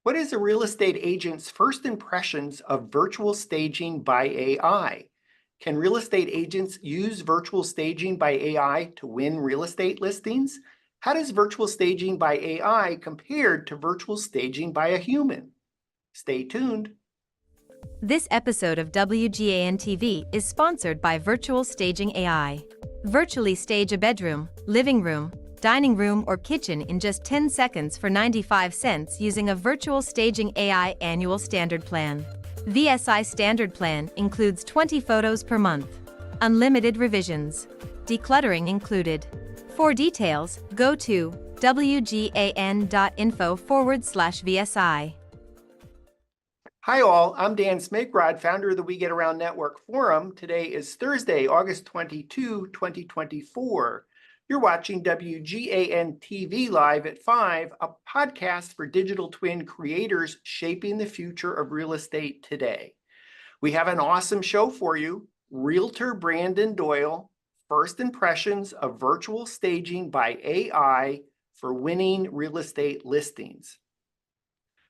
What is a real estate agent's first impressions of virtual staging by AI? Can real estate agents use virtual staging by AI to win real estate listings? How does virtual staging by AI compare to virtual staging by a human? Stay tuned. This episode of WGAN-TV is sponsored by Virtual Staging AI. Virtually stage a bedroom, living room, dining room, or kitchen in just 10 seconds for 95 cents using a Virtual Staging AI annual standard plan. VSI standard plan includes 20 photos per month. Unlimited revisions. Decluttering included. For details, go to wgan.info/VSI. Hi all, I'm Dan Smigrod, founder of the We Get Around Network Forum. Today is Thursday, August 22, 2024. You're watching WGAN-TV Live at 5, a podcast for digital twin creators shaping the future of real estate today. We have an awesome show for you. Realtor Brandon Doyle, first impressions of virtual staging by AI for winning real estate listings.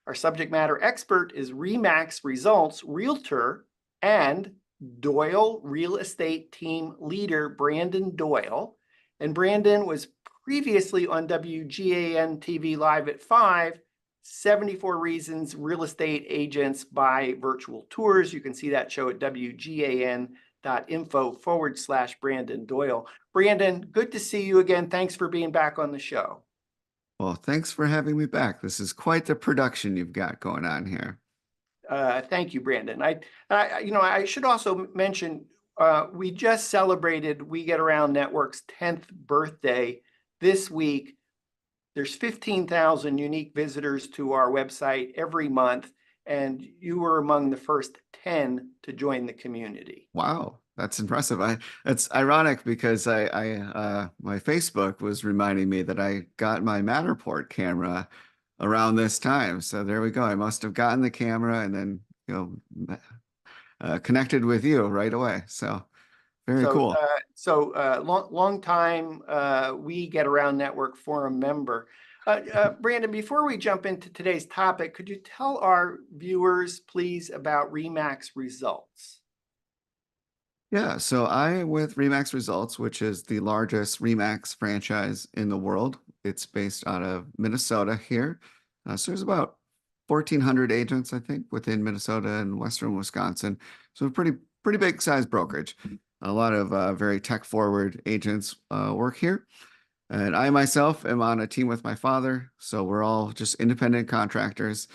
Our subject matter expert is RE/MAX Results Realtor and Doyle Real Estate Team Leader Brandon Doyle. And Brandon was previously on WGAN TV Live at 5, 74 Reasons Real Estate Agents Buy Virtual Tours. You can see that show at WGAN.info/Brandon Doyle. Brandon, good to see you again. Thanks for being back on the show. Well, thanks for having me back. This is quite the production you've got going on here. Thank you, Brandon. I should also mention we just celebrated We Get Around Network's 10th birthday this week. There's 15,000 unique visitors to our website every month, and you were among the first 10 to join the community. Wow, that's impressive. It's ironic because my Facebook was reminding me that I got my Matterport camera around this time. So there we go. I must have gotten the camera and then connected with you right away. So very cool. Long time We Get Around Network Forum member. Brandon, before we jump into today's topic, could you tell our viewers, please, about RE/MAX Results? Yeah, so I'm with RE/MAX Results, which is the largest RE/MAX franchise in the world. It's based out of Minnesota here. So there's about 1,400 agents, I think, within Minnesota and Western Wisconsin. So a pretty big size brokerage. A lot of very tech-forward agents work here. And I myself am on a team with my father. So we're all just independent contractors.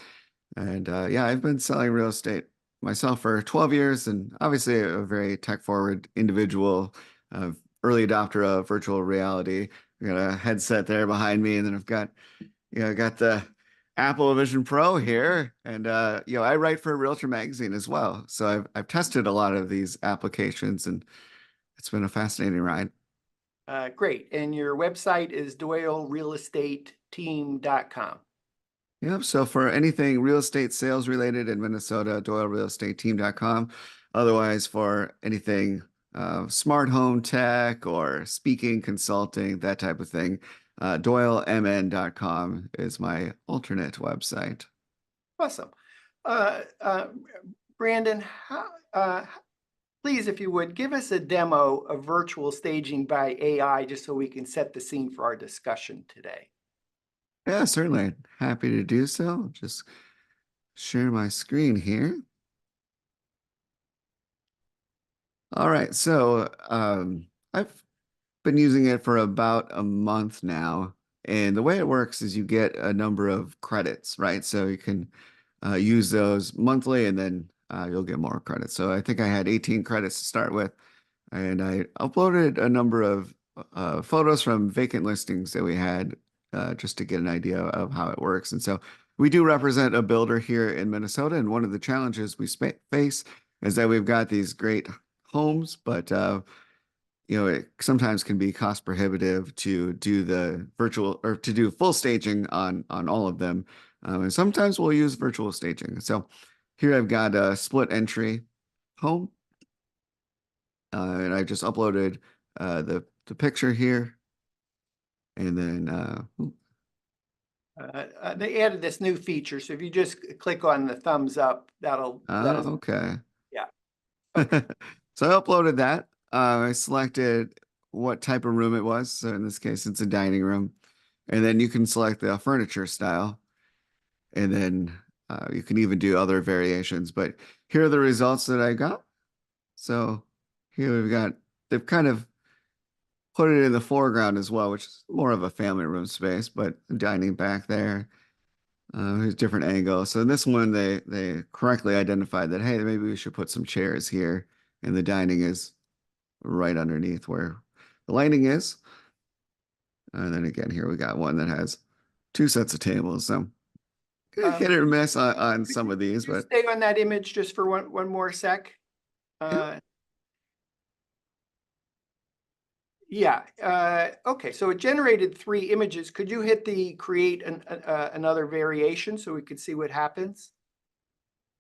And yeah, I've been selling real estate myself for 12 years, and obviously a very tech-forward individual, early adopter of virtual reality. I got a headset there behind me, and then I've got, I got the Apple Vision Pro here, and I write for Realtor magazine as well. So I've tested a lot of these applications, and it's been a fascinating ride. Great. And your website is doylerealestateteam.com. Yep. So for anything real estate sales related in Minnesota, doylerealestateteam.com. Otherwise, for anything smart home tech or speaking, consulting, that type of thing, doylemn.com is my alternate website. Awesome. Brandon, please, if you would, give us a demo of virtual staging by AI just so we can set the scene for our discussion today. Yeah, certainly. Happy to do so. Just share my screen here. All right, so I've been using it for about a month now. And the way it works is you get a number of credits, right? So you can use those monthly, and then you'll get more credits. So I think I had 18 credits to start with. And I uploaded a number of photos from vacant listings that we had just to get an idea of how it works. And so we do represent a builder here in Minnesota. And one of the challenges we face is that we've got these great homes, but it sometimes can be cost prohibitive to do the virtual or to do full staging on all of them. And sometimes we'll use virtual staging. So here I've got a split entry home. And I just uploaded the picture here. And then They added this new feature, so if you just click on the thumbs up, that'll let us, Oh, okay. yeah. Okay. So I uploaded that. I selected what type of room it was. So in this case, it's a dining room. And then you can select the furniture style. And then you can even do other variations. But here are the results that I got. So here we've got, they've kind of put it in the foreground as well, which is more of a family room space, but dining back there. There's different angles. So in this one, they correctly identified that, hey, maybe we should put some chairs here, and the dining is right underneath where the lighting is. And then again, here we got one that has two sets of tables. So hit or miss on some of these, Could you but stay on that image just for one more sec? yeah. Yeah, okay, so it generated 3 images. Could you hit the create another variation so we could see what happens?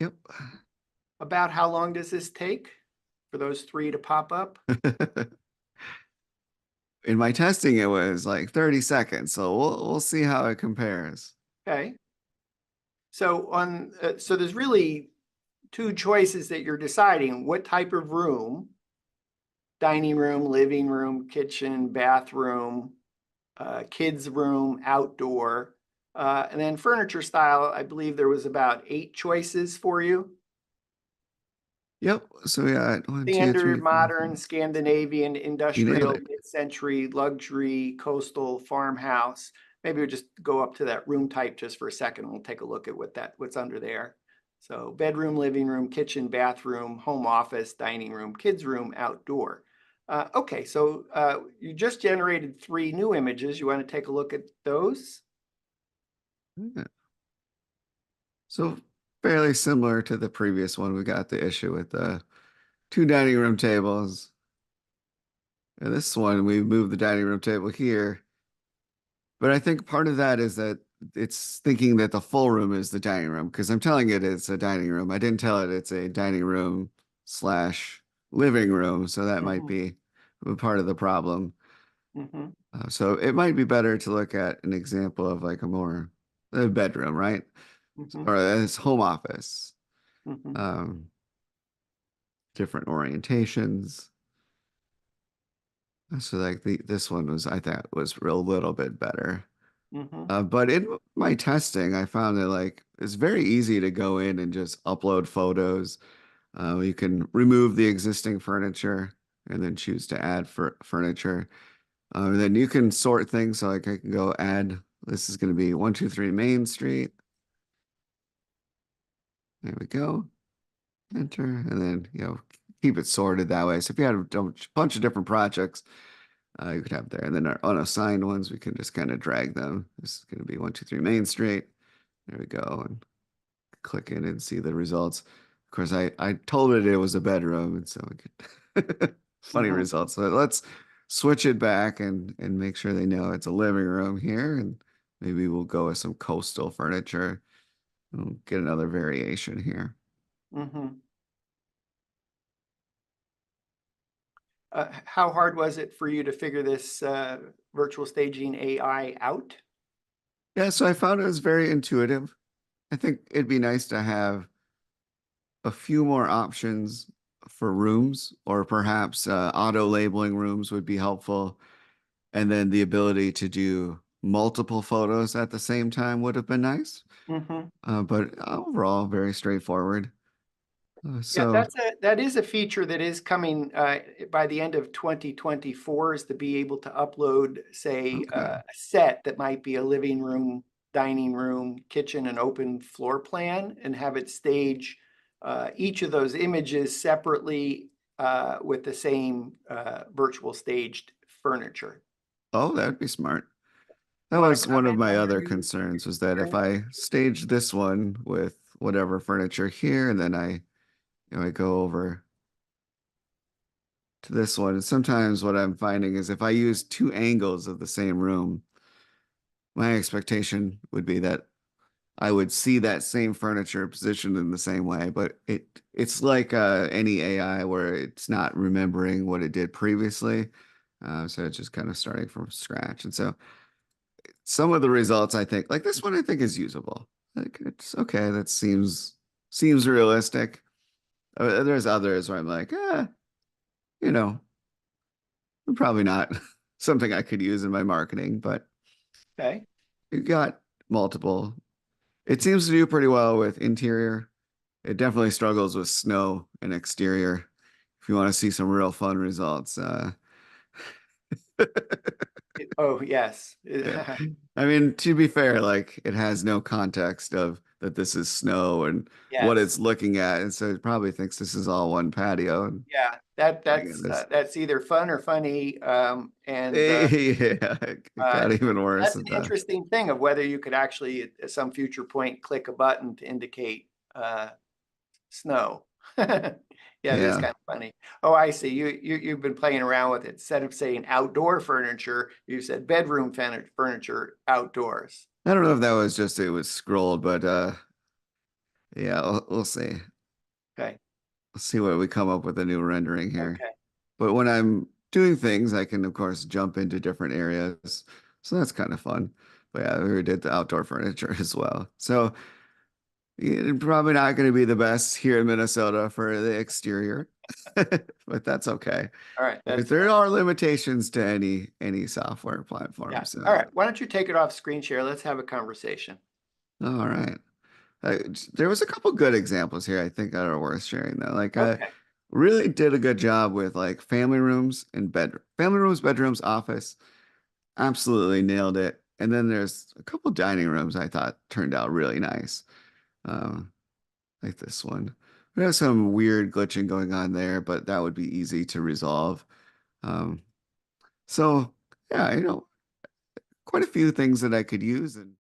Yep. About how long does this take for those 3 to pop up? In my testing, it was like 30 seconds. So we'll see how it compares. Okay. So so there's really 2 choices that you're deciding what type of room, dining room, living room, kitchen, bathroom, kids room, outdoor, and then furniture style. I believe there was about 8 choices for you. Yep. So yeah, 1, 2, 3, Standard, 4, 5. modern, Scandinavian, You nailed industrial, it. mid-century, luxury, coastal, farmhouse. Maybe we'll just go up to that room type just for a second. We'll take a look at what's under there. So bedroom, living room, kitchen, bathroom, home office, dining room, kids room, outdoor. Okay, so you just generated 3 new images. You want to take a look at those? Yeah. So fairly similar to the previous one. We got the issue with the 2 dining room tables. And this one, we moved the dining room table here. But I think part of that is that it's thinking that the full room is the dining room because I'm telling it it's a dining room. I didn't tell it it's a dining room slash living room. So that might be a part of the problem. Mm-hmm. So it might be better to look at an example of like a bedroom, right? Mm-hmm. Or as home office, Mm-hmm. um, different orientations. So like this one was, I thought was a little bit better. Mm-hmm. But in my testing, I found that like it's very easy to go in and just upload photos. You can remove the existing furniture and then choose to add furniture. And then you can sort things. So like I can go add, this is going to be 123 Main Street. There we go. Enter, and then, keep it sorted that way. So if you had a bunch of different projects, you could have there. And then our unassigned ones, we can just kind of drag them. This is going to be 123 Main Street. There we go. And click in and see the results. Of course, I told it was a bedroom, and so we could funny Mm-hmm. results. So let's switch it back and make sure they know it's a living room here. And maybe we'll go with some coastal furniture. We'll get another variation here. Mm-hmm. How hard was it for you to figure this virtual staging AI out? Yeah, so I found it was very intuitive. I think it'd be nice to have a few more options for rooms, or perhaps auto labeling rooms would be helpful. And then the ability to do multiple photos at the same time would have been nice. Mm-hmm. But overall, very straightforward. Yeah, So, that is a feature that is coming by the end of 2024, is to be able to upload, say, okay. a set that might be a living room, dining room, kitchen, and open floor plan, and have it stage each of those images separately with the same virtual staged furniture. Oh, that'd be smart. That You want was to one of comment my on other your concerns was that if experience? I stage this one with whatever furniture here, and then I go over to this one. And sometimes what I'm finding is if I use 2 angles of the same room, my expectation would be that I would see that same furniture positioned in the same way, but it's like any AI where it's not remembering what it did previously. So it's just kind of starting from scratch. And so some of the results I think, like this one, I think is usable. Like it's okay. That seems realistic. There's others where I'm like, you know, probably not something I could use in my marketing, but Okay. you got multiple. It seems to do pretty well with interior. It definitely struggles with snow and exterior. If you want to see some real fun results, Oh, yes. yeah. I mean, to be fair, like it has no context of that this is snow and what Yes. it's looking at, and so it probably thinks this is all one patio. And Yeah, again, this, that's either fun or funny. yeah, it got even worse That's at an that. interesting thing of whether you could actually at some future point click a button to indicate snow. Yeah, that's Yeah, kind of funny. Oh, I see. You've been playing around with it. Instead of saying outdoor furniture, you said bedroom furniture outdoors. I don't know if that was just it was scrolled, but yeah, we'll see. Okay. Let's see what we come up with a new rendering here. Okay. But when I'm doing things, I can of course jump into different areas. So that's kind of fun. But yeah, we did the outdoor furniture as well. So probably not going to be the best here in Minnesota for the exterior, but that's okay. All right. If That's there are limitations to any software yeah. platforms. All right. Why don't you take it off screen share? Let's have a conversation. All right. There was a couple good examples here I think that are worth sharing though. Like Okay. really did a good job with like family rooms and family rooms, bedrooms, office. Absolutely nailed it. And then there's a couple dining rooms I thought turned out really nice. Um, like this one. There's some weird glitching going on there, but that would be easy to resolve. Um, so yeah, quite a few things that I could use. And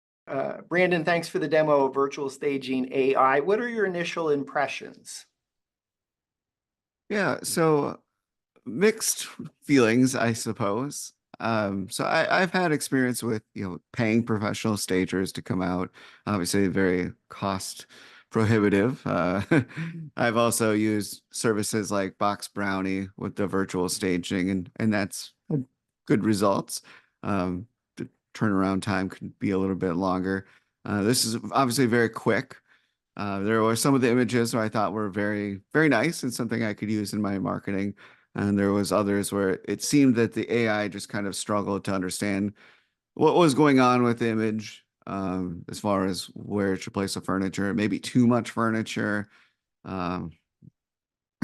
Brandon, thanks for the demo of virtual staging AI. What are your initial impressions? yeah, so mixed feelings, I suppose. So I've had experience with, paying professional stagers to come out, obviously very cost prohibitive. I've also used services like Box Brownie with the virtual staging, and that's had good results. The turnaround time could be a little bit longer. This is obviously very quick. There were some of the images where I thought were very, very nice and something I could use in my marketing. And there was others where it seemed that the AI just kind of struggled to understand what was going on with the image, as far as where it should place the furniture, maybe too much furniture, um,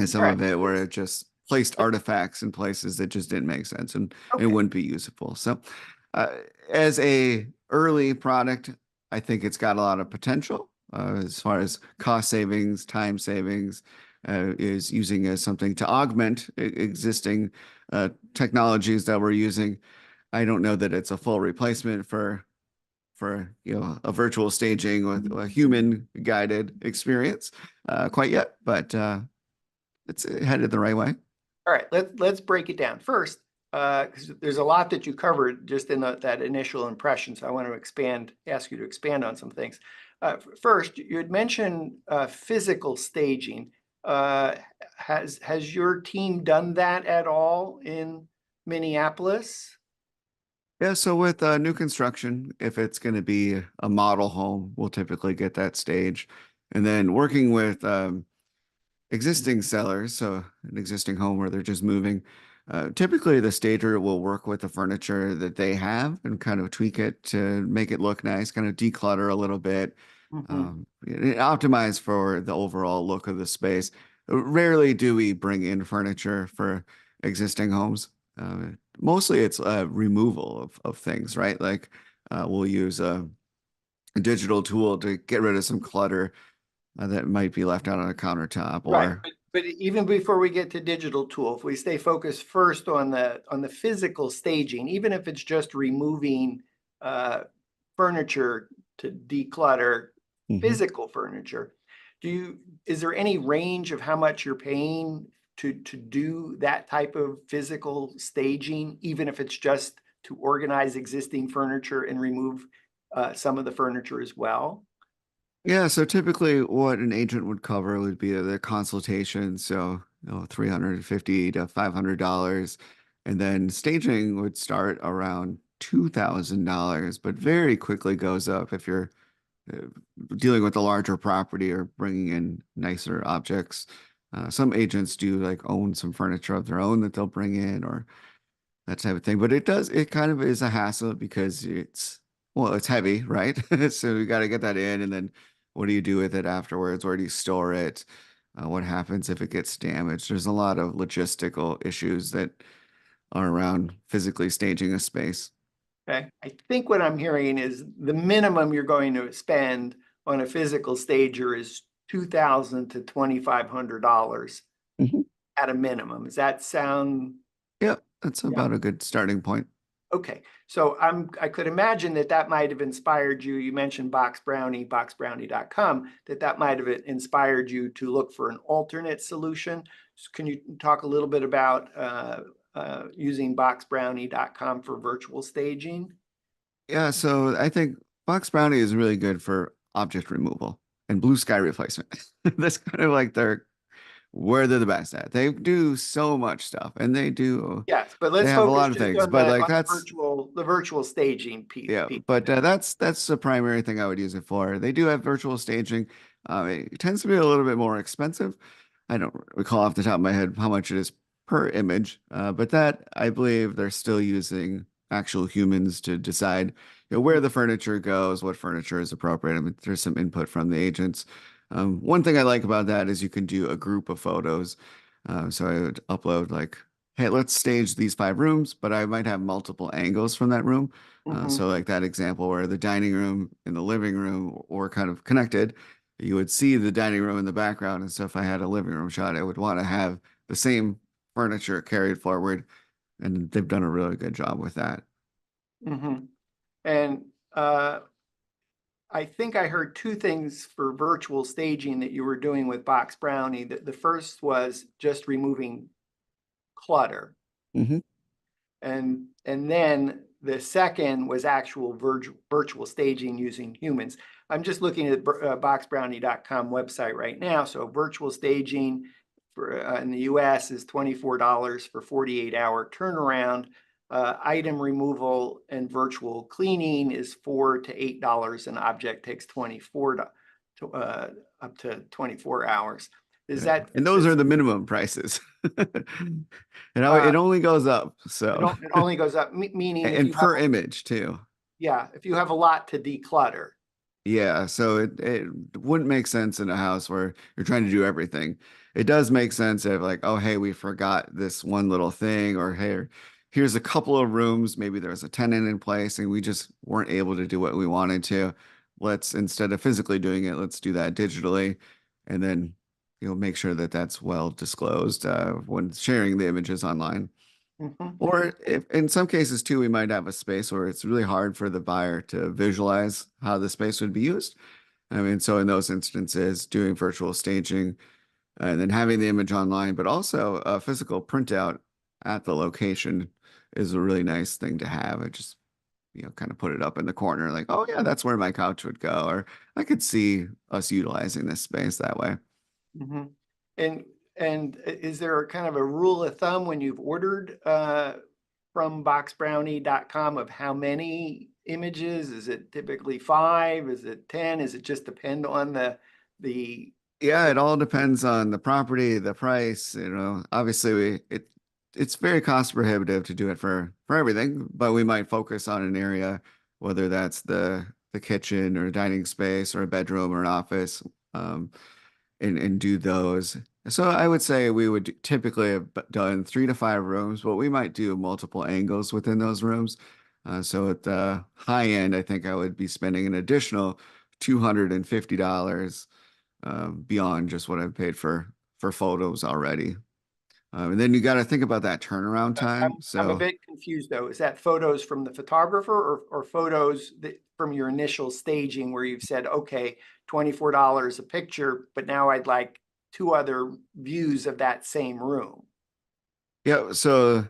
and All some right. of it where it just placed artifacts in places that just didn't make sense and it Okay. wouldn't be useful. So, uh, as a early product, I think it's got a lot of potential, as far as cost savings, time savings, is using as something to augment existing technologies that we're using. I don't know that it's a full replacement for a virtual staging with a human guided experience quite yet, but it's headed the right way. All right. Let's break it down first, because there's a lot that you covered just in that initial impression. So I want to ask you to expand on some things. First, you had mentioned physical staging. Has your team done that at all in Minneapolis? Yeah, so with new construction, if it's going to be a model home, we'll typically get that stage. And then working with existing sellers, so an existing home where they're just moving, typically the stager will work with the furniture that they have and kind of tweak it to make it look nice, kind of declutter a little bit, Mhm. optimize for the overall look of the space. Rarely do we bring in furniture for existing homes. Mostly it's removal of things, right? Like we'll use a digital tool to get rid of some clutter that might be left out on a countertop Right, or but even before we get to digital tool, if we stay focused first on the physical staging, even if it's just removing uh, furniture to declutter Mhm. physical furniture, is there any range of how much you're paying to do that type of physical staging, even if it's just to organize existing furniture and remove some of the furniture as well? Yeah, so typically what an agent would cover would be the consultation, so 350 to $500, and then staging would start around $2,000, but very quickly goes up if you're uh, dealing with a larger property or bringing in nicer objects. Some agents do like own some furniture of their own that they'll bring in or that type of thing. But it kind of is a hassle because well, it's heavy, right? So you got to get that in, and then what do you do with it afterwards? Where do you store it? What happens if it gets damaged? There's a lot of logistical issues that are around physically staging a space. Okay. I think what I'm hearing is the minimum you're going to spend on a physical stager is $2,000 to $2,500 Mhm. at a minimum. Does that sound? Yeah, that's about a good starting point. Okay, so I could imagine that might have inspired you. You mentioned Box Brownie, boxbrownie.com, that might have inspired you to look for an alternate solution. So can you talk a little bit about using boxbrownie.com for virtual staging? Yeah, so I think Box Brownie is really good for object removal and blue sky replacement. That's kind of like where they're the best at. They do so much stuff, and Yes, but they let's have a focus lot of just things. on But like the that's virtual staging piece. yeah, but that's the primary thing I would use it for. They do have virtual staging. It tends to be a little bit more expensive. I don't recall off the top of my head how much it is per image, but that I believe they're still using actual humans to decide, where the furniture goes, what furniture is appropriate. I mean, there's some input from the agents. One thing I like about that is you can do a group of photos. So I would upload like, hey, let's stage these 5 rooms, but I might have multiple angles from that room. Mhm. So like that example where the dining room and the living room were kind of connected, you would see the dining room in the background. And so if I had a living room shot, I would want to have the same furniture carried forward. And they've done a really good job with that. Mhm. And uh, I think I heard two things for virtual staging that you were doing with Box Brownie. The first was just removing clutter. Hmm. And then the second was actual virtual staging using humans. I'm just looking at boxbrownie.com website right now. So virtual staging for in the US is $24 for 48-hour turnaround. Item removal and virtual cleaning is $4 to $8. An object takes 24 to up to 24 hours. Is Yeah. that And those are the minimum prices. uh, It only goes up. So, it only goes up, meaning if and you have per image too. yeah, if you have a lot to declutter. Yeah, so it wouldn't make sense in a house where you're trying to do everything. It does make sense if like, oh, hey, we forgot this one little thing, or hey, here's a couple of rooms, maybe there's a tenant in place and we just weren't able to do what we wanted to. Let's instead of physically doing it, let's do that digitally, and then make sure that that's well disclosed when sharing the images online. Mhm. Or if in some cases too, we might have a space where it's really hard for the buyer to visualize how the space would be used. I mean, so in those instances, doing virtual staging and then having the image online, but also a physical printout at the location is a really nice thing to have. It just, kind of put it up in the corner, like, oh yeah, that's where my couch would go. Or I could see us utilizing this space that way. Mhm. And is there kind of a rule of thumb when you've ordered from boxbrownie.com of how many images? Is it typically 5? Is it 10? Is it just depend on the Yeah, the it all depends on the property, the price, obviously it's very cost prohibitive to do it for everything, but we might focus on an area, whether that's the kitchen or dining space or a bedroom or an office, um, and do those. So I would say we would typically have done 3 to 5 rooms, but we might do multiple angles within those rooms. So at the high end, I think I would be spending an additional $250 beyond just what I've paid for photos already. And then you got to think about that turnaround time. I'm a So bit confused though. Is that photos from the photographer or photos from your initial staging where you've said, okay, $24 a picture, but now I'd like 2 other views of that same room? yeah, so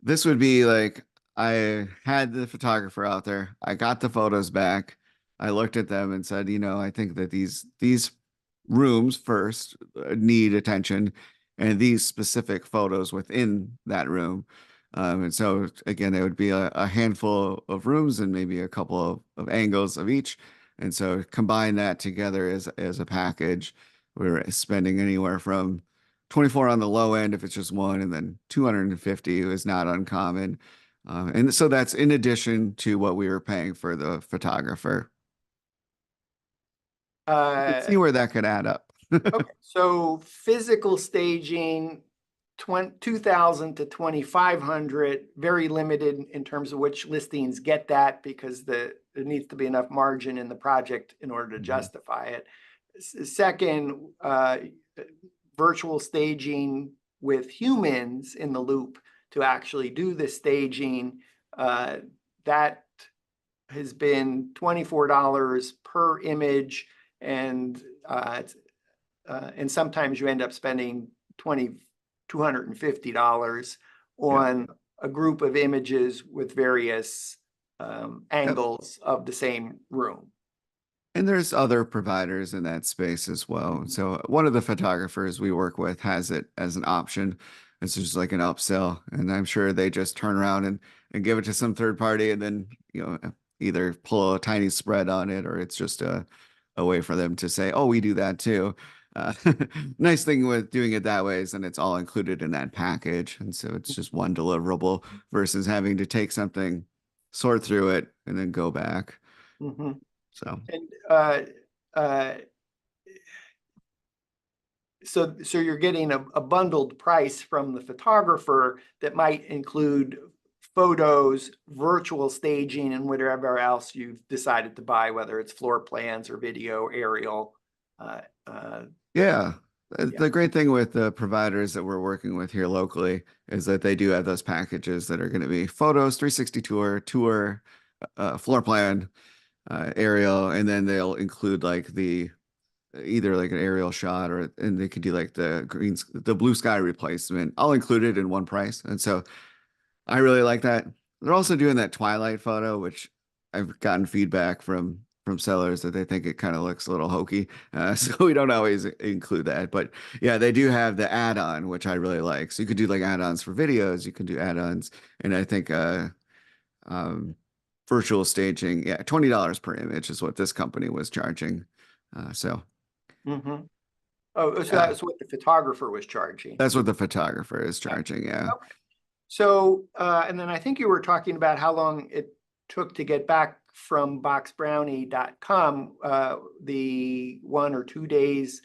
this would be like I had the photographer out there. I got the photos back. I looked at them and said, I think that these rooms first need attention, and these specific photos within that room And so again, it would be a handful of rooms and maybe a couple of angles of each. And so combine that together as a package. We're spending anywhere from 24 on the low end if it's just one, and then 250 is not uncommon. And so that's in addition to what we were paying for the photographer. You can see where that could add up. Okay, so physical staging, 2,000 to 2,500, very limited in terms of which listings get that because there needs to be enough margin in the project in order to justify it. Second, virtual staging with humans in the loop to actually do the staging, that has been $24 per image, and sometimes you end up spending $250 on a group of images with various angles of the same room. And there's other providers in that space as well. So one of the photographers we work with has it as an option. It's just like an upsell. And I'm sure they just turn around and give it to some third party and then, either pull a tiny spread on it, or it's just a way for them to say, oh, we do that too. Nice thing with doing it that way is then it's all included in that package. And so it's just one deliverable versus having to take something, sort through it, and then go back. Mm-hmm. So, and so you're getting a bundled price from the photographer that might include photos, virtual staging, and whatever else you've decided to buy, whether it's floor plans or video, aerial. yeah. The great thing with the providers that we're working with here locally is that they do have those packages that are going to be photos, 360 tour, floor plan, aerial, and then they'll include like either like an aerial shot, and they could do like the blue sky replacement, all included in one price. And so I really like that. They're also doing that twilight photo, which I've gotten feedback from sellers that they think it kind of looks a little hokey. So we don't always include that. But yeah, they do have the add-on, which I really like. So you could do like add-ons for videos, you can do add-ons. And I think virtual staging, yeah, $20 per image is what this company was charging. Mm-hmm. Oh, so yeah, that's what the photographer was charging. that's what the photographer is charging. Yeah. Okay. So, and then I think you were talking about how long it took to get back from boxbrownie.com, the 1 or 2 days,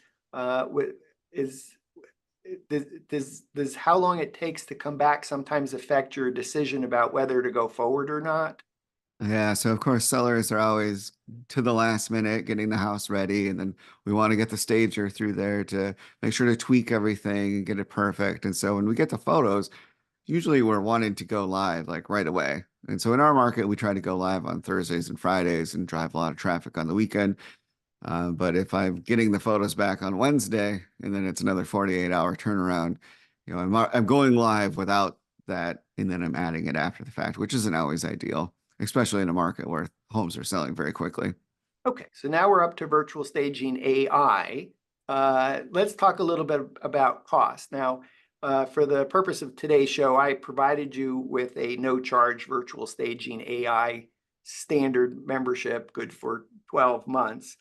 does how long it takes to come back sometimes affect your decision about whether to go forward or not? Yeah, so of course sellers are always to the last minute getting the house ready, and then we want to get the stager through there to make sure to tweak everything and get it perfect. And so when we get the photos, usually we're wanting to go live like right away. And so in our market, we try to go live on Thursdays and Fridays and drive a lot of traffic on the weekend. But if I'm getting the photos back on Wednesday and then it's another 48-hour turnaround, I'm going live without that, and then I'm adding it after the fact, which isn't always ideal, especially in a market where homes are selling very quickly. Okay, so now we're up to virtual staging AI. Let's talk a little bit about cost. Now, for the purpose of today's show, I provided you with a no-charge virtual staging AI standard membership, good for 12 months,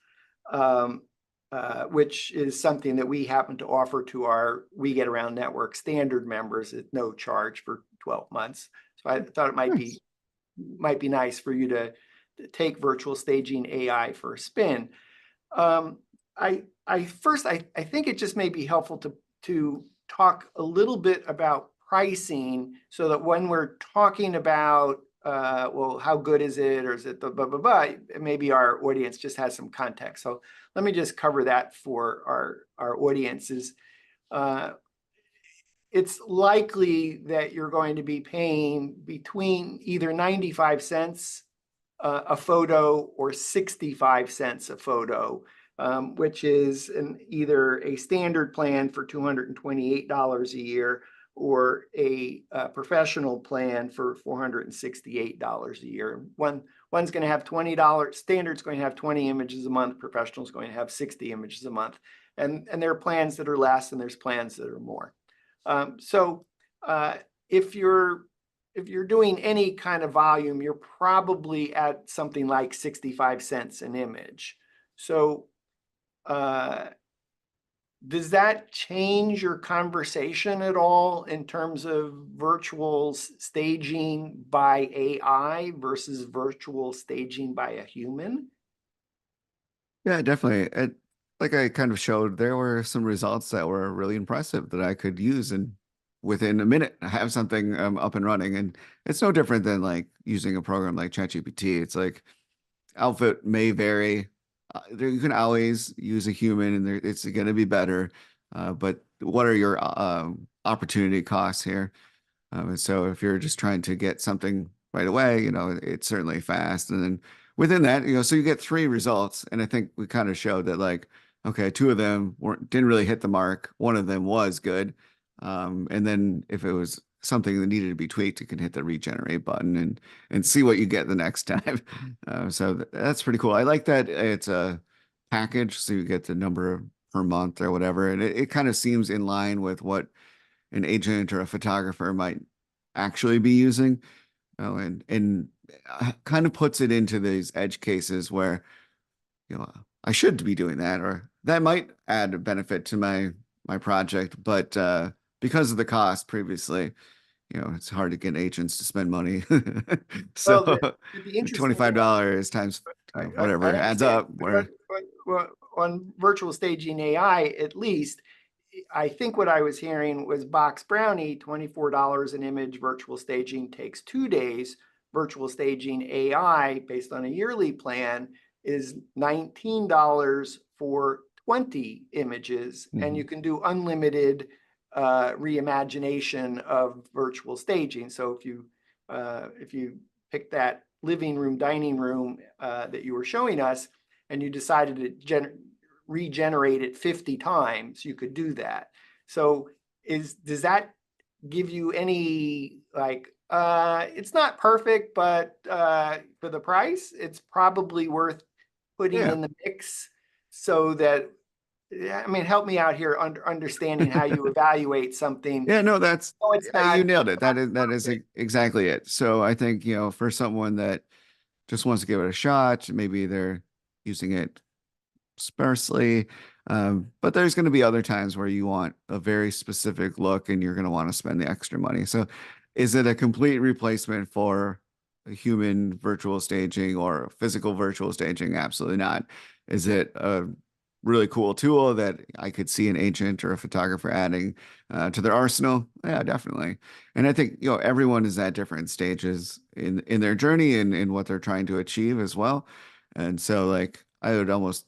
which is something that we happen to offer to our We Get Around Network standard members at no charge for 12 months. So I thought it might be nice for you to take virtual staging AI for a spin. I think it just may be helpful to talk a little bit about pricing so that when we're talking about well, how good is it, or is it the blah, blah, blah, maybe our audience just has some context. So let me just cover that for our audiences. It's likely that you're going to be paying between either 95 cents a photo or 65 cents a photo, which is either a standard plan for $228 a year or a professional plan for $468 a year. One's going to have $20, standard's going to have 20 images a month, professional's going to have 60 images a month. And there are plans that are less and there's plans that are more. So if you're if you're doing any kind of volume, you're probably at something like 65 cents an image. So does that change your conversation at all in terms of virtual staging by AI versus virtual staging by a human? Yeah, definitely. Like I kind of showed, there were some results that were really impressive that I could use, and within a minute have something up and running. And it's no different than like using a program like ChatGPT. It's like outfit may vary. You can always use a human, and it's going to be better. But what are your opportunity costs here? And so if you're just trying to get something right away, it's certainly fast. And then within that, so you get three results. And I think we kind of showed that like, okay, two of them didn't really hit the mark. One of them was good. And then if it was something that needed to be tweaked, you can hit the regenerate button and see what you get the next time. So that's pretty cool. I like that it's a package, so you get the number per month or whatever. And it kind of seems in line with what an agent or a photographer might actually be using. And kind of puts it into these edge cases where, I should be doing that, or that might add a benefit to my project. But because of the cost previously, it's hard to get agents to spend money. So Well, the interesting thing, $25 times I whatever adds understand, up. Where but on virtual staging AI, at least, I think what I was hearing was Box Brownie, $24 an image. Virtual staging takes 2 days. Virtual staging AI, based on a yearly plan, is $19 for 20 images, and you can do unlimited reimagination of virtual staging. So if you pick that living room, dining room that you were showing us, and you decided to regenerate it 50 times, you could do that. So does that give you any like, it's not perfect, but for the price, it's probably worth putting Yeah. in the mix, so that, I mean, help me out here understanding how you evaluate something. Yeah, no, that's Oh, it's you not nailed it. That is perfect. exactly it. So I think, for someone that just wants to give it a shot, maybe they're using it sparsely. But there's going to be other times where you want a very specific look and you're going to want to spend the extra money. So is it a complete replacement for a human virtual staging or physical virtual staging? Absolutely not. Is it a really cool tool that I could see an agent or a photographer adding to their arsenal? Yeah, definitely. And I think, everyone is at different stages in their journey and in what they're trying to achieve as well. And so like I would almost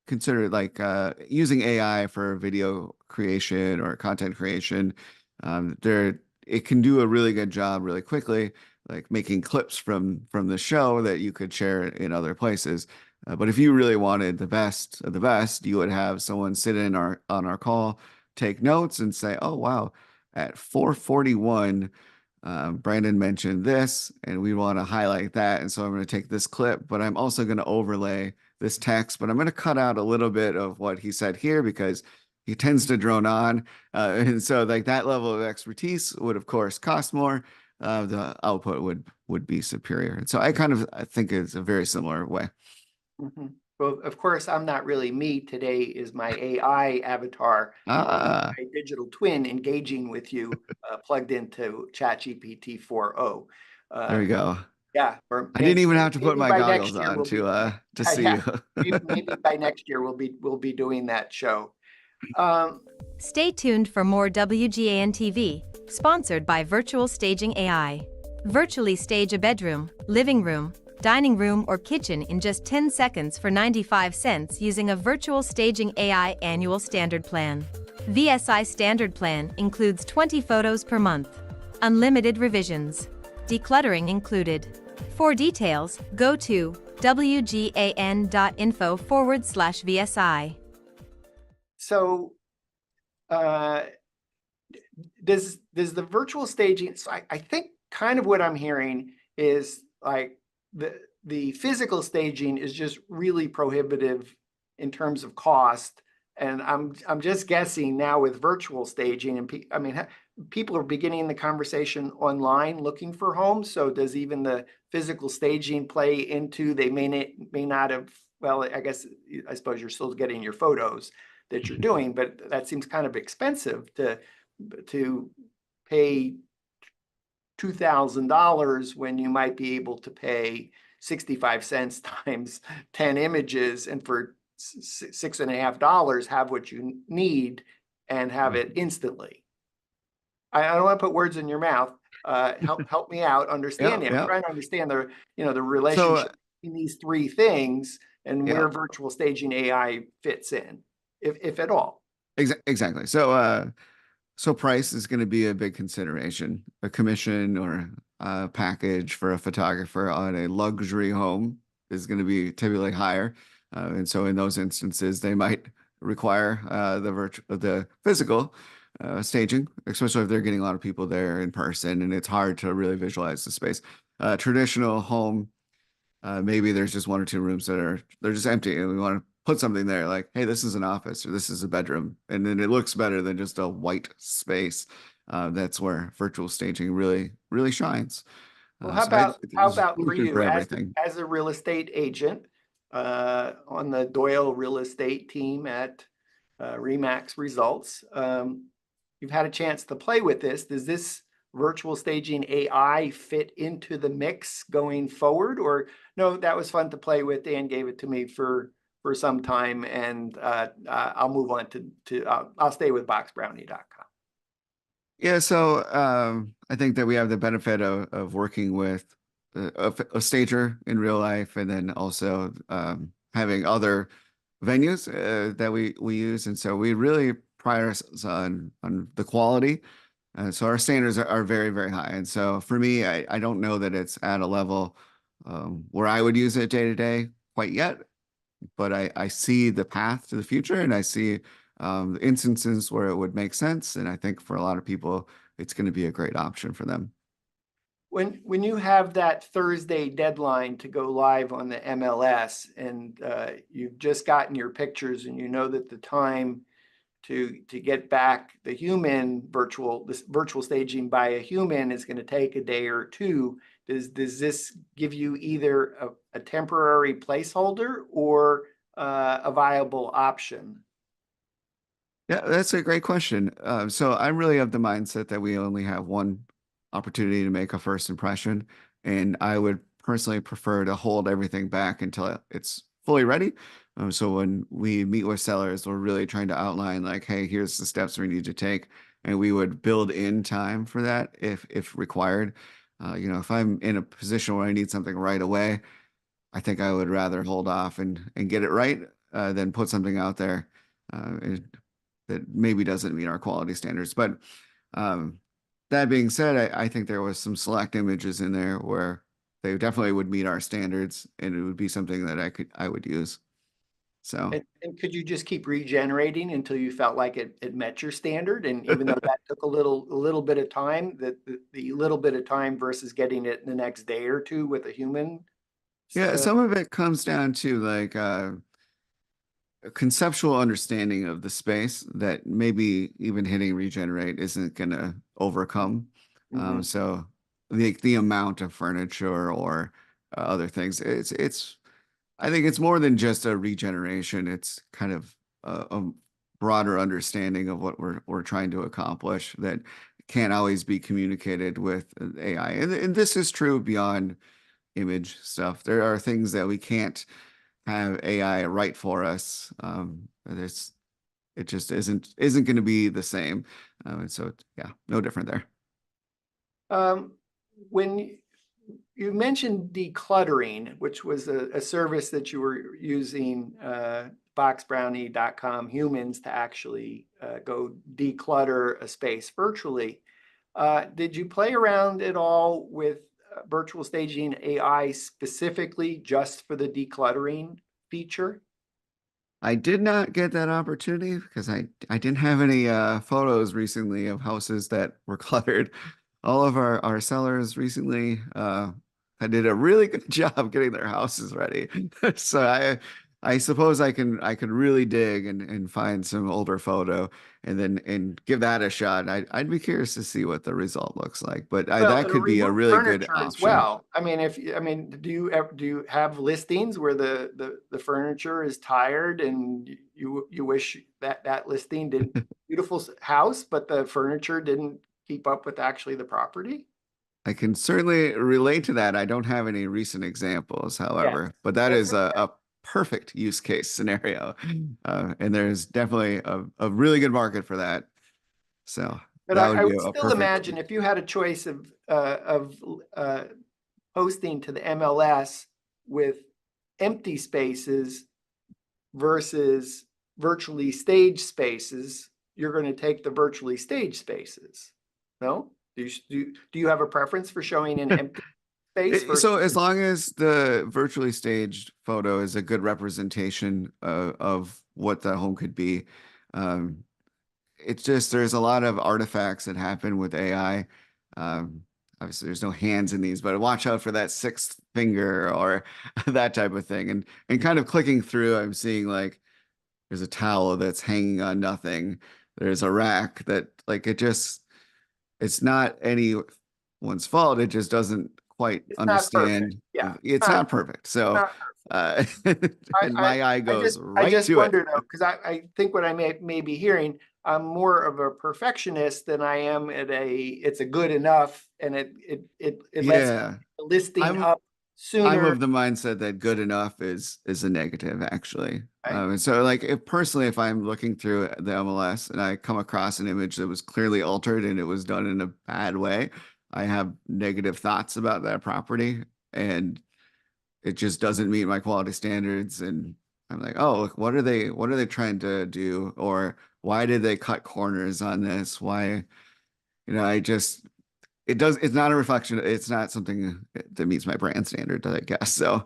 consider like using AI for video creation or content creation. It can do a really good job really quickly, like making clips from the show that you could share in other places. But if you really wanted the best of the best, you would have someone sit in on our call, take notes, and say, "Oh wow, at 4:41." Brandon mentioned this, and we want to highlight that. And so I'm going to take this clip, but I'm also going to overlay this text, but I'm going to cut out a little bit of what he said here because he tends to drone on. And so like that level of expertise would of course cost more. The output would be superior. And so I think it's a very similar way. Mhm. Well, of course, I'm not really me. Today is my AI avatar, Ah, my digital twin, engaging with you, plugged into ChatGPT 4.0. there Uh, we go. yeah, or I didn't even have to put maybe my by goggles next year on we'll be, to see yeah, you. maybe by next year we'll be doing that show. Um, Stay tuned for more WGAN-TV, sponsored by Virtual Staging AI. Virtually stage a bedroom, living room, dining room, or kitchen in just 10 seconds for 95 cents using a Virtual Staging AI annual standard plan. VSI standard plan includes 20 photos per month. Unlimited revisions. Decluttering included. For details, go to wgan.info/VSI. so does the virtual staging, so I think kind of what I'm hearing is like the physical staging is just really prohibitive in terms of cost, and I'm just guessing now with virtual staging, and I mean, people are beginning the conversation online looking for homes. So does even the physical staging play into, they may not have, well, I suppose you're still getting your photos that you're doing, but that seems kind of expensive to pay $2,000 when you might be able to pay 65 cents times 10 images, and for $6.50 have what you need and have it instantly. I don't want to put words in your mouth. Help me out Yeah, understanding. I'm yeah. trying to understand the So, relationship between these three things and yeah, where virtual staging AI fits in, if at all. exactly. So price is going to be a big consideration. A commission or a package for a photographer on a luxury home is going to be typically higher. And so in those instances, they might require the physical staging, especially if they're getting a lot of people there in person and it's hard to really visualize the space. Traditional home, maybe there's just one or two rooms they're just empty and we want to put something there like, hey, this is an office or this is a bedroom. And then it looks better than just a white space. That's where virtual staging really, really shines. Well, how There's a about for solution you for as everything. a real estate agent on the Doyle real estate team at Remax Results? You've had a chance to play with this. Does this virtual staging AI fit into the mix going forward, or no? That was fun to play with. Dan gave it to me for some time, and I'll move on to I'll stay with boxbrownie.com. Yeah, so I think that we have the benefit of working with a stager in real life, and then also having other venues that we use, and so we really pride ourselves on the quality. So our standards are very, very high, and so for me, I don't know that it's at a level where I would use it day to day quite yet, but I see the path to the future, and I see the instances where it would make sense. And I think for a lot of people, it's going to be a great option for them. When you have that Thursday deadline to go live on the MLS, and you've just gotten your pictures, and you know that the time to get back the this virtual staging by a human is going to take a day or two, does this give you either a temporary placeholder or a viable option? Yeah, that's a great question. So I'm really of the mindset that we only have one opportunity to make a first impression, and I would personally prefer to hold everything back until it's fully ready. So when we meet with sellers, we're really trying to outline like, hey, here's the steps we need to take, and we would build in time for that if required. If I'm in a position where I need something right away, I think I would rather hold off and get it right than put something out there that maybe doesn't meet our quality standards. But um, that being said, I think there was some select images in there where they definitely would meet our standards, and it would be something that I would use. So And could you just keep regenerating until you felt like it met your standard? And even though that took a little bit of time, the little bit of time versus getting it the next day or two with a human. yeah, Uh, some of it comes down to like a conceptual understanding of the space that maybe even hitting regenerate isn't going to overcome. mhm. So the amount of furniture or other things, it's I think it's more than just a regeneration. It's kind of a broader understanding of what we're trying to accomplish that can't always be communicated with AI. And this is true beyond image stuff. There are things that we can't have AI write for us. It just isn't going to be the same. And so yeah, no different there. Um, when you mentioned decluttering, which was a service that you were using, boxbrownie.com humans to actually go declutter a space virtually. Did you play around at all with virtual staging AI specifically just for the decluttering feature? I did not get that opportunity because I didn't have any photos recently of houses that were cluttered. All of our sellers recently did a really good job getting their houses ready. So I suppose I could really dig and find some older photo and then and give that a shot. I'd be curious to see what the result looks like, but Well, that and could be a remove really good furniture as option. well. I mean, do you have listings where the furniture is tired and you wish that that listing did beautiful house, but the furniture didn't keep up with actually the property? I can certainly relate to that. I don't have any recent examples, Yeah, however, but that that's is okay. a perfect use case scenario. And there's definitely a really good market for that. So But that would I be would a still perfect. imagine if you had a choice of uh, posting to the MLS with empty spaces versus virtually staged spaces, you're going to take the virtually staged spaces. No? Do you have a preference for showing an empty space So versus? as long as the virtually staged photo is a good representation of what the home could be, um, it's just there's a lot of artifacts that happen with AI. Um, Obviously, there's no hands in these, but watch out for that sixth finger or that type of thing. And kind of clicking through, I'm seeing like there's a towel that's hanging on nothing. There's a rack that like it's not anyone's fault. It just doesn't quite It's not perfect. understand. Yeah, It's not perfect. So, not. uh, and I, my eye goes I right just to it. wonder though, because I think what I may be hearing, I'm more of a perfectionist than I am at it's a good enough and it lets me Yeah, get the listing I'm up I'm sooner. of the mindset that good enough is a negative actually. Right? And so like if personally if I'm looking through the MLS and I come across an image that was clearly altered and it was done in a bad way, I have negative thoughts about that property and it just doesn't meet my quality standards and I'm like, "Oh, look, what are they trying to do or why did they cut corners on this? Why, I just it's not a reflection. It's not something that meets my brand standard, I guess. So,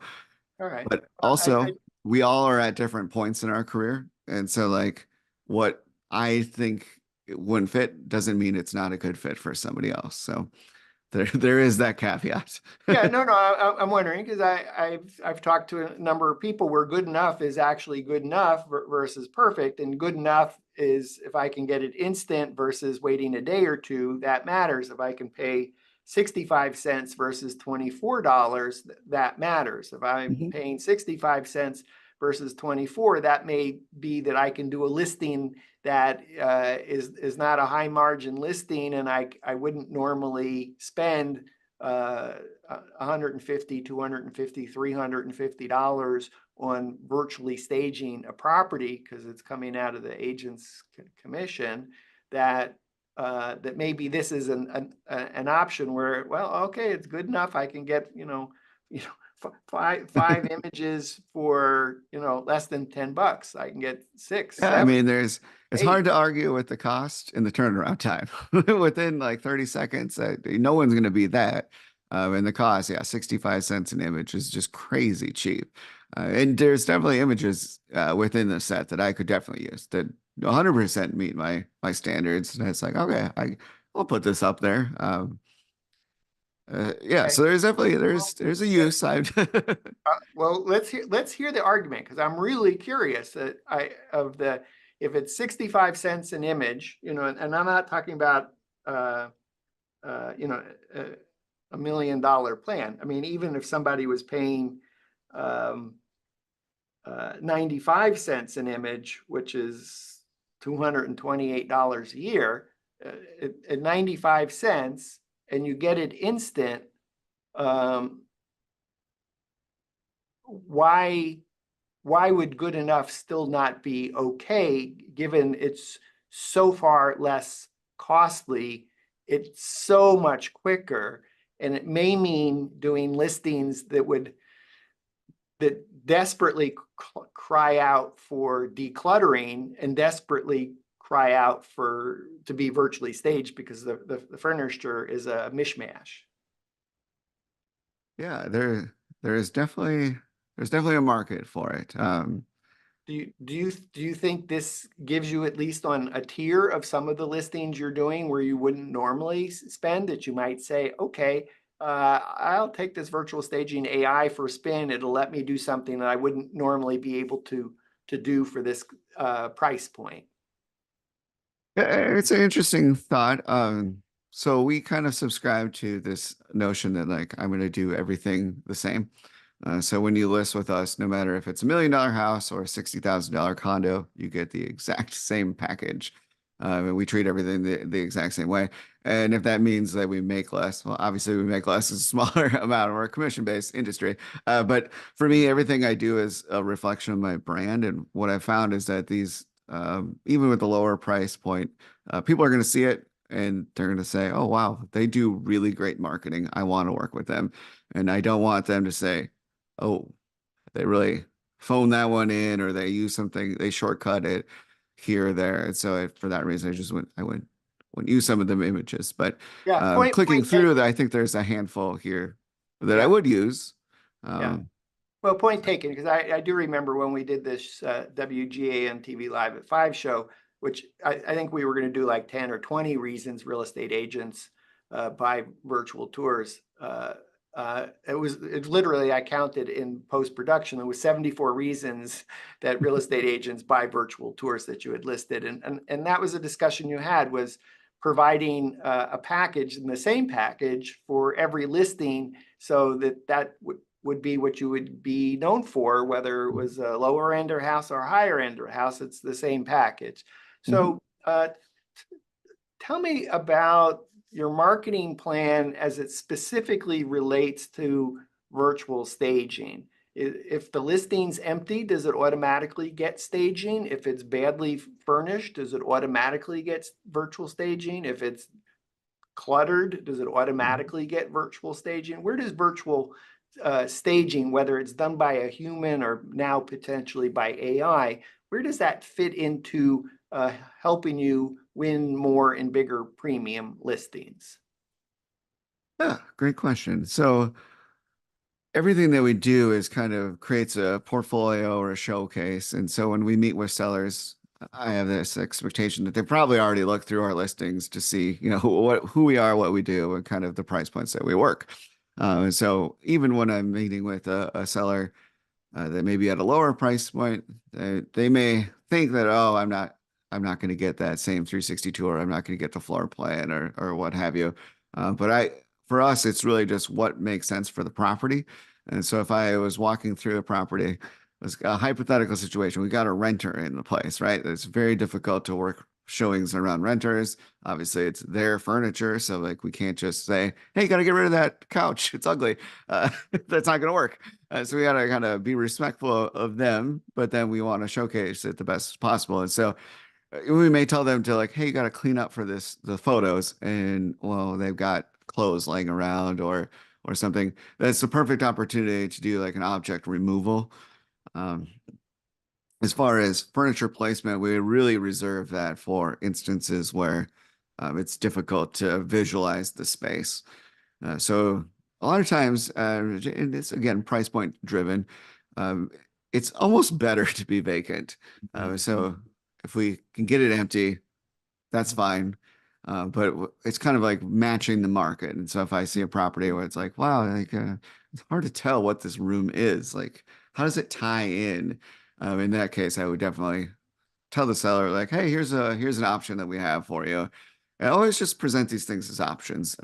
All right. but I also we all are at different points in our career. And so like what I think it wouldn't fit doesn't mean it's not a good fit for somebody else. So there is that caveat. Yeah, no, I'm wondering because I've talked to a number of people where good enough is actually good enough versus perfect, and good enough is if I can get it instant versus waiting a day or two, that matters. If I can pay 65 cents versus $24, that matters. If I'm Mhm. paying 65 cents versus 24, that may be that I can do a listing that is not a high margin listing, and I wouldn't normally spend uh, 150, 250, $350 on virtually staging a property because it's coming out of the agent's commission. That that maybe this is an option where, well, okay, it's good enough. I can get five images for less than $10. I can get six, Yeah, I seven, mean, it's eight. hard to argue with the cost and the turnaround time. Within like 30 seconds, no one's going to beat that. And the cost, yeah, 65 cents an image is just crazy cheap. And there's definitely images within the set that I could definitely use that 100% meet my standards. And it's like, okay, I'll put this up there. Yeah, Okay. so there's definitely Well, there's a use. I well, let's hear the argument because I'm really curious that if it's 65 cents an image, and I'm not talking about uh, uh, you know a, $1 million plan. I mean, even if somebody was paying 95 cents an image, which is $228 a year, at 95 cents, and you get it instant. Um, why would good enough still not be okay given it's so far less costly, it's so much quicker, and it may mean doing listings that desperately cry out for decluttering and desperately cry out for to be virtually staged because the furniture is a mishmash. yeah, there is definitely there's definitely a market for it. Do you think this gives you at least on a tier of some of the listings you're doing where you wouldn't normally spend that you might say, okay, I'll take this virtual staging AI for a spin. It'll let me do something that I wouldn't normally be able to do for this price point. It's an interesting thought. So we kind of subscribe to this notion that like I'm going to do everything the same. So when you list with us, no matter if it's $1 million house or a $60,000 condo, you get the exact same package. And we treat everything the exact same way. And if that means that we make less, well, obviously we make less as a smaller amount of our commission-based industry. But for me, everything I do is a reflection of my brand. And what I found is that these, even with the lower price point, people are going to see it and they're going to say, oh, wow, they do really great marketing. I want to work with them. And I don't want them to say, oh, they really phoned that one in or they use something, they shortcut it here or there. And so for that reason, I wouldn't use some of them images, but Yeah, clicking point through taken. I think there's a handful here that I Yeah, would use. yeah. Well, point taken, because I do remember when we did this WGAN-TV Live at 5 show, which I think we were going to do like 10 or 20 reasons real estate agents buy virtual tours. It literally, I counted in post-production, there was 74 reasons that real estate agents buy virtual tours that you had listed. And that was a discussion you had, was providing a package, in the same package for every listing, so that would be what you would be known for, whether it was a lower end or house or higher end or house, it's the same package. Mhm. So tell me about your marketing plan as it specifically relates to virtual staging. If the listing's empty, does it automatically get staging? If it's badly furnished, does it automatically get virtual staging? If it's cluttered, does it automatically get virtual staging? Where does virtual staging, whether it's done by a human or now potentially by AI, where does that fit into helping you win more and bigger premium listings? Yeah, great question. So everything that we do is kind of creates a portfolio or a showcase. And so when we meet with sellers, I have this expectation that they probably already looked through our listings to see, who we are, what we do, and kind of the price points that we work. And so even when I'm meeting with a seller that may be at a lower price point, they may think that, oh, I'm not going to get that same 362, or I'm not going to get the floor plan or what have you. For us, it's really just what makes sense for the property. And so if I was walking through the property, it's a hypothetical situation. We got a renter in the place, right? It's very difficult to work showings around renters. Obviously, it's their furniture. So like we can't just say, hey, you got to get rid of that couch. It's ugly. That's not going to work. So we got to kind of be respectful of them, but then we want to showcase it the best possible. And so we may tell them to like, hey, you got to clean up for the photos, and well, they've got clothes laying around or something. That's the perfect opportunity to do like an object removal. Um, as far as furniture placement, we really reserve that for instances where it's difficult to visualize the space. So a lot of times, and it's again price point driven. Um, it's almost better to be vacant. So if we can get it empty, that's fine. But it's kind of like matching the market. And so if I see a property where it's like, wow, like it's hard to tell what this room is, like how does it tie in? In that case, I would definitely tell the seller like, hey, here's an option that we have for you. I always just present these things as options.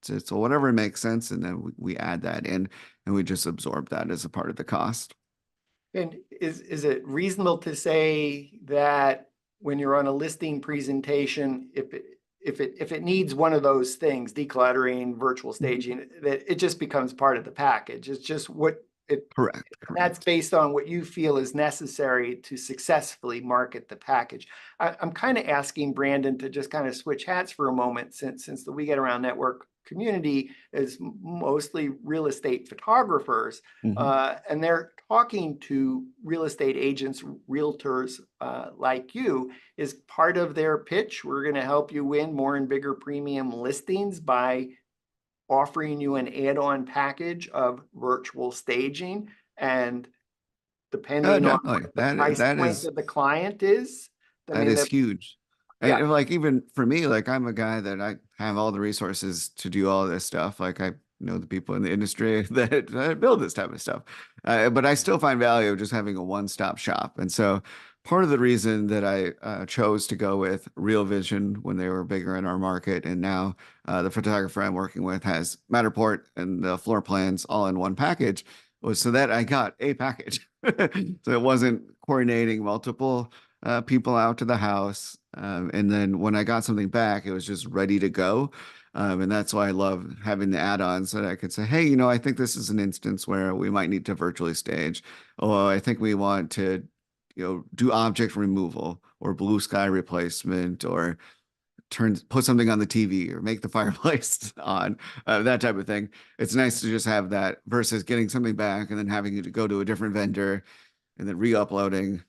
So whatever makes sense, and then we add that in, and we just absorb that as a part of the cost. And is it reasonable to say that when you're on a listing presentation, if it needs one of those things, decluttering, virtual staging, that it just becomes part of the package? It's just what it Correct, that's correct. based on what you feel is necessary to successfully market the package. I'm kind of asking Brandon to just kind of switch hats for a moment, since the We Get Around Network community is mostly real estate photographers, Mhm. and they're talking to real estate agents, realtors like you. Is part of their pitch, we're going to help you win more and bigger premium listings by offering you an add-on package of virtual staging, and depending on what Definitely. the That price that point is of the client is, I that mean, is that, huge. yeah, And like even for me, like I'm a guy that I have all the resources to do all this stuff. Like I the people in the industry that build this type of stuff. But I still find value of just having a one-stop shop. And so part of the reason that I chose to go with Real Vision when they were bigger in our market, and now the photographer I'm working with has Matterport and the floor plans all in one package, was so that I got a package. So it wasn't coordinating multiple people out to the house. And then when I got something back, it was just ready to go. And that's why I love having the add-ons so that I could say, hey, I think this is an instance where we might need to virtually stage. Oh, I think we want to, do object removal or blue sky replacement or put something on the TV or make the fireplace on, that type of thing. It's nice to just have that versus getting something back and then having to go to a different vendor and then re-uploading.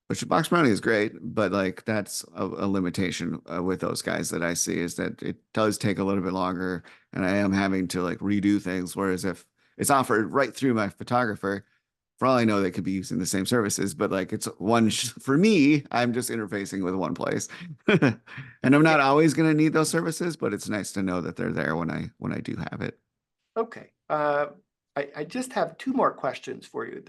Which Box Brownie is great, but like that's a limitation with those guys that I see is that it does take a little bit longer, and I am having to like redo things. Whereas if it's offered right through my photographer, for all I know, they could be using the same services, but like it's one for me, I'm just interfacing with one place, and I'm not always going to need those services, but it's nice to know that they're there when I do have it. Okay. I just have two more questions for you.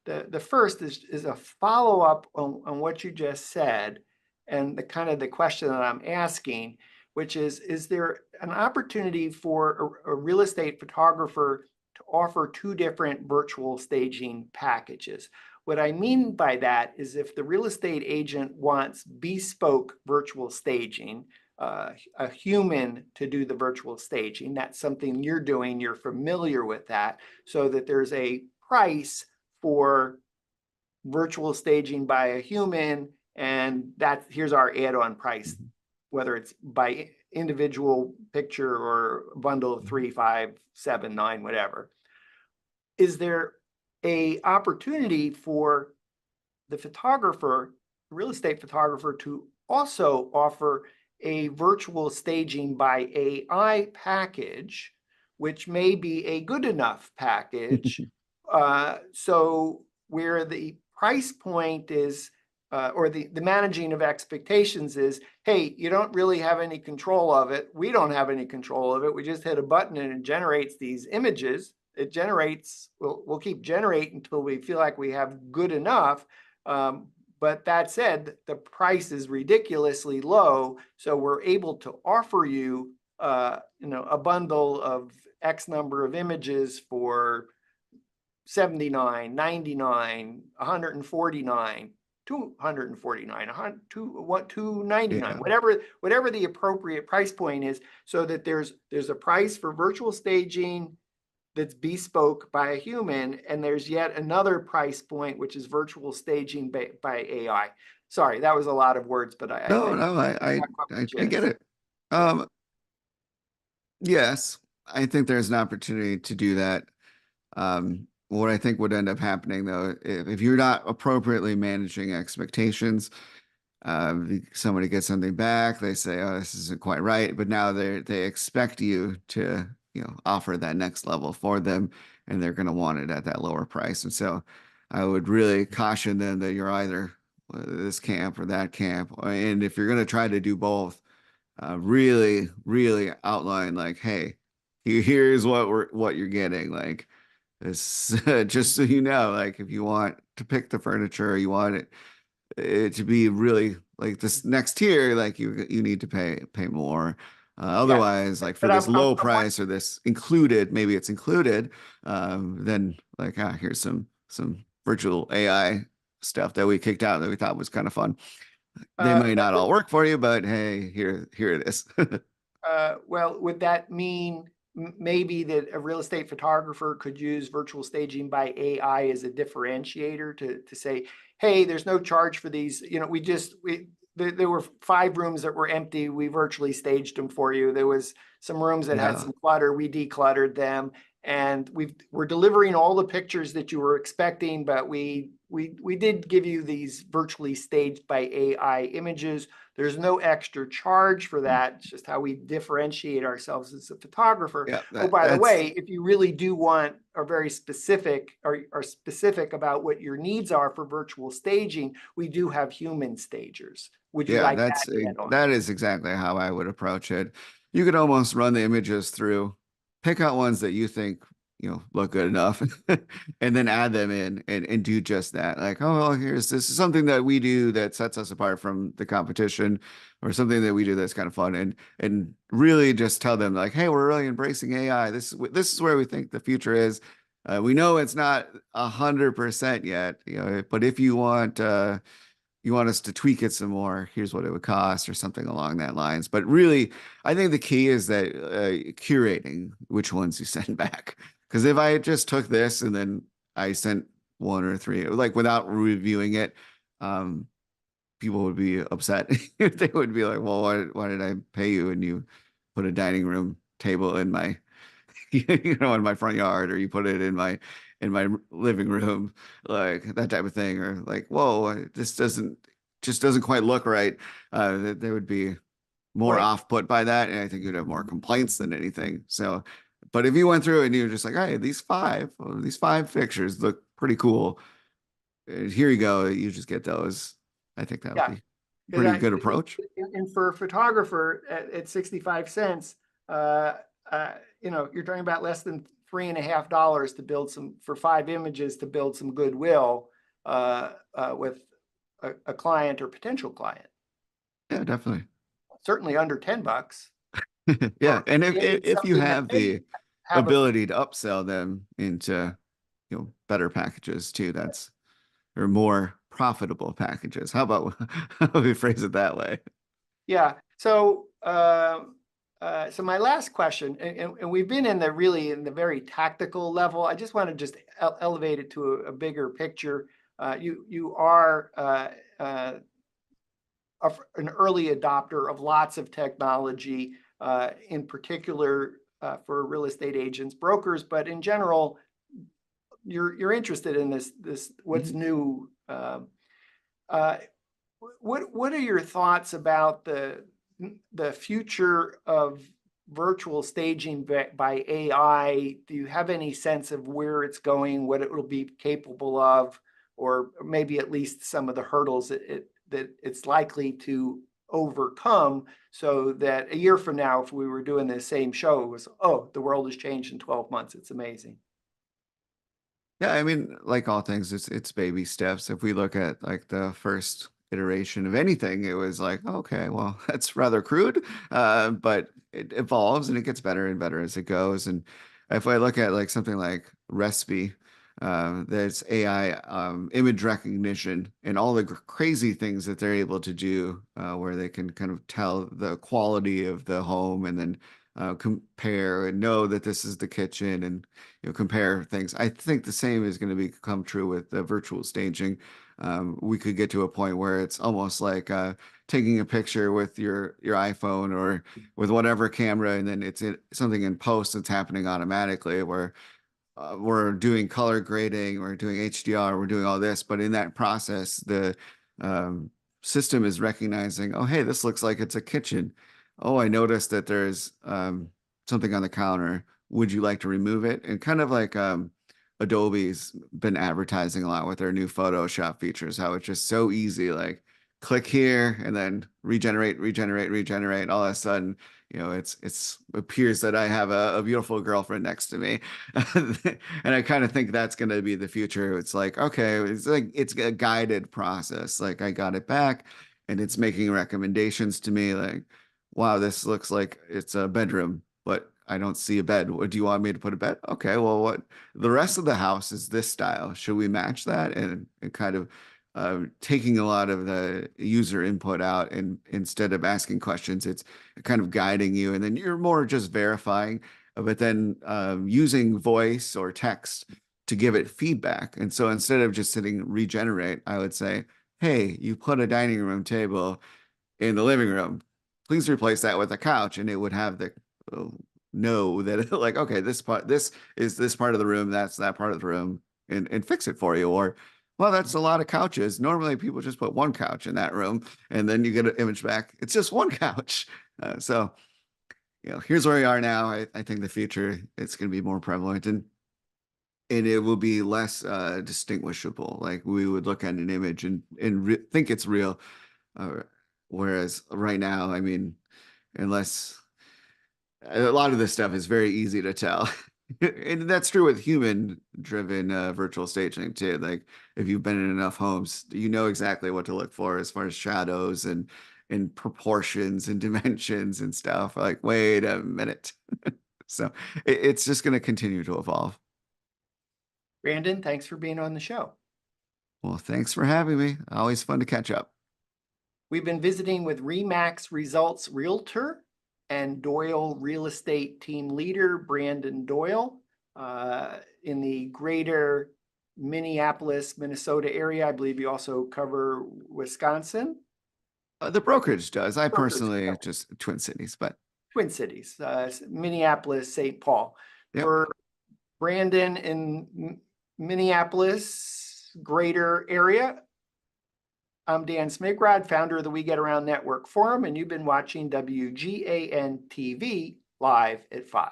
The first is a follow-up on what you just said, and the question that I'm asking, which is there an opportunity for a real estate photographer to offer two different virtual staging packages? What I mean by that is if the real estate agent wants bespoke virtual staging, a human to do the virtual staging, that's something you're doing, you're familiar with that, so that there's a price for virtual staging by a human, and here's our add-on price, whether it's by individual picture or bundle of 3, 5, 7, 9, whatever. Is there a opportunity for the photographer, real estate photographer, to also offer a virtual staging by AI package, which may be a good enough package, so where the price point is, or the managing of expectations is, hey, you don't really have any control of it. We don't have any control of it. We just hit a button and it generates these images. It generates, we'll keep generating until we feel like we have good enough. But that said, the price is ridiculously low. So we're able to offer you, a bundle of X number of images for $79, $99, $149, $249, $299, whatever the appropriate price point is, so that there's a price for virtual staging that's bespoke by a human, and there's yet another price point which is virtual staging by AI. Sorry, that was a lot of words, but I get it. Yes, I think there's an opportunity to do that. What I think would end up happening, though, if you're not appropriately managing expectations, somebody gets something back, they say, "Oh, this isn't quite right," but now they expect you to, offer that next level for them, and they're going to want it at that lower price. And so, I would really caution them that you're either this camp or that camp, and if you're going to try to do both, really, really outline like, "Hey, here's what you're getting," like. This, just so you know, like if you want to pick the furniture, you want it to be really like this next tier, like you need to pay more. Otherwise, like for this low price or this included, maybe it's included, then like here's some virtual AI stuff that we kicked out that we thought was kind of fun. They may not all work for you, but hey, here it is. Well, would that mean maybe that a real estate photographer could use virtual staging by AI as a differentiator to say, hey, there's no charge for these. There were 5 rooms that were empty. We virtually staged them for you. There was some rooms that had some clutter. We decluttered them, and we're delivering all the pictures that you were expecting, but we did give you these virtually staged by AI images. There's no extra charge for that. It's just how we differentiate ourselves as a photographer. Yeah, by the way, if you really do want a very specific or specific about what your needs are for virtual staging, we do have human stagers. Would you like that? That is exactly how I would approach it. You could almost run the images through pick out ones that you think, look good enough, and then add them in and do just that. Like, oh, well, this is something that we do that sets us apart from the competition, or something that we do that's kind of fun, and really just tell them like, hey, we're really embracing AI. This is where we think the future is. We know it's not 100% yet, but if you want us to tweak it some more, here's what it would cost, or something along that lines. But really, I think the key is that curating which ones you send back. Because if I just took this and then I sent one or three, like without reviewing it, people would be upset. They would be like, well, why did I pay you and you put a dining room table in my in my front yard, or you put it in my living room, like that type of thing, or like, whoa, this doesn't quite look right. They would be more Right. off-put by that, and I think you'd have more complaints than anything. So, but if you went through and you're just like, hey, these five fixtures look pretty cool. Here you go. You just get those. I think that would Yeah. be a Because pretty good approach. and for a photographer at 65 cents, uh, you're talking about less than $3.50 to build for 5 images to build some goodwill with a client or potential client. Yeah, definitely. Certainly under $10. Yeah, Or and create if you something that have may the have a ability to upsell them into, better packages too, or more profitable packages. How about how about we phrase it that way? Yeah. So my last question, and we've been in the very tactical level. I just want to just elevate it to a bigger picture. You are an early adopter of lots of technology, in particular for real estate agents, brokers, but in general, you're interested in this what's Mhm. new. Uh, what are your thoughts about the future of virtual staging by AI? Do you have any sense of where it's going, what it will be capable of, or maybe at least some of the hurdles that it's likely to overcome, so that a year from now, if we were doing the same show, it was, oh, the world has changed in 12 months. It's amazing. Yeah, I mean, like all things, it's baby steps. If we look at like the first iteration of anything, it was like, okay, well, that's rather crude, but it evolves and it gets better and better as it goes. And if I look at like something like Recipe, there's AI image recognition and all the crazy things that they're able to do, where they can kind of tell the quality of the home and then compare and know that this is the kitchen, and compare things. I think the same is going to become true with the virtual staging. We could get to a point where it's almost like taking a picture with your iPhone or with whatever camera, and then something in post that's happening automatically, where we're doing color grading, we're doing HDR, we're doing all this, but in that process, the um, system is recognizing, oh, hey, this looks like it's a kitchen. Oh, I noticed that there's something on the counter. Would you like to remove it? And kind of like Adobe's been advertising a lot with their new Photoshop features, how it's just so easy, like click here and then regenerate. All of a sudden, it's appears that I have a beautiful girlfriend next to me. And I kind of think that's going to be the future. It's like, okay, it's a guided process. Like I got it back and it's making recommendations to me like, wow, this looks like it's a bedroom, but I don't see a bed. What do you want me to put a bed? Okay, well, what the rest of the house is this style. Should we match that? And kind of taking a lot of the user input out, and instead of asking questions, it's kind of guiding you, and then you're more just verifying, but then using voice or text to give it feedback. And so instead of just sitting regenerate, I would say, hey, you put a dining room table in the living room. Please replace that with a couch, and it would have the uh, know that like, okay, this is this part of the room, that's that part of the room, and fix it for you. Or, well, that's a lot of couches. Normally, people just put one couch in that room, and then you get an image back. It's just one couch. So, here's where we are now. I think the future it's going to be more prevalent, and it will be less distinguishable. Like we would look at an image and think it's real. Uh, Whereas right now, I mean, unless A lot of this stuff is very easy to tell. And that's true with human-driven virtual staging too. Like if you've been in enough homes, you know exactly what to look for as far as shadows and proportions and dimensions and stuff. Like, wait a minute. So it's just going to continue to evolve. Brandon, thanks for being on the show. Well, thanks for having me. Always fun to catch up. We've been visiting with RE/MAX Results Realtor and Doyle Real Estate Team Leader, Brandon Doyle, in the greater Minneapolis, Minnesota area. I believe you also cover Wisconsin. The brokerage does. I Brokerage, personally okay. just Twin Cities, but Twin Cities, Minneapolis, St. Paul. Yep. For Brandon in Minneapolis, greater area, I'm Dan Smigrod, founder of the We Get Around Network Forum, and you've been watching WGAN-TV live at 5.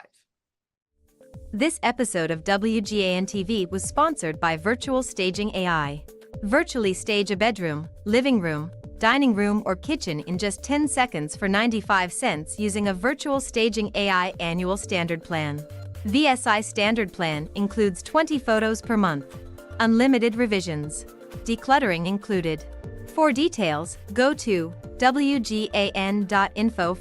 This episode of WGAN-TV was sponsored by Virtual Staging AI. Virtually stage a bedroom, living room, dining room, or kitchen in just 10 seconds for 95 cents using a Virtual Staging AI annual standard plan. VSI standard plan includes 20 photos per month. Unlimited revisions. Decluttering included. For details, go to wgan.info/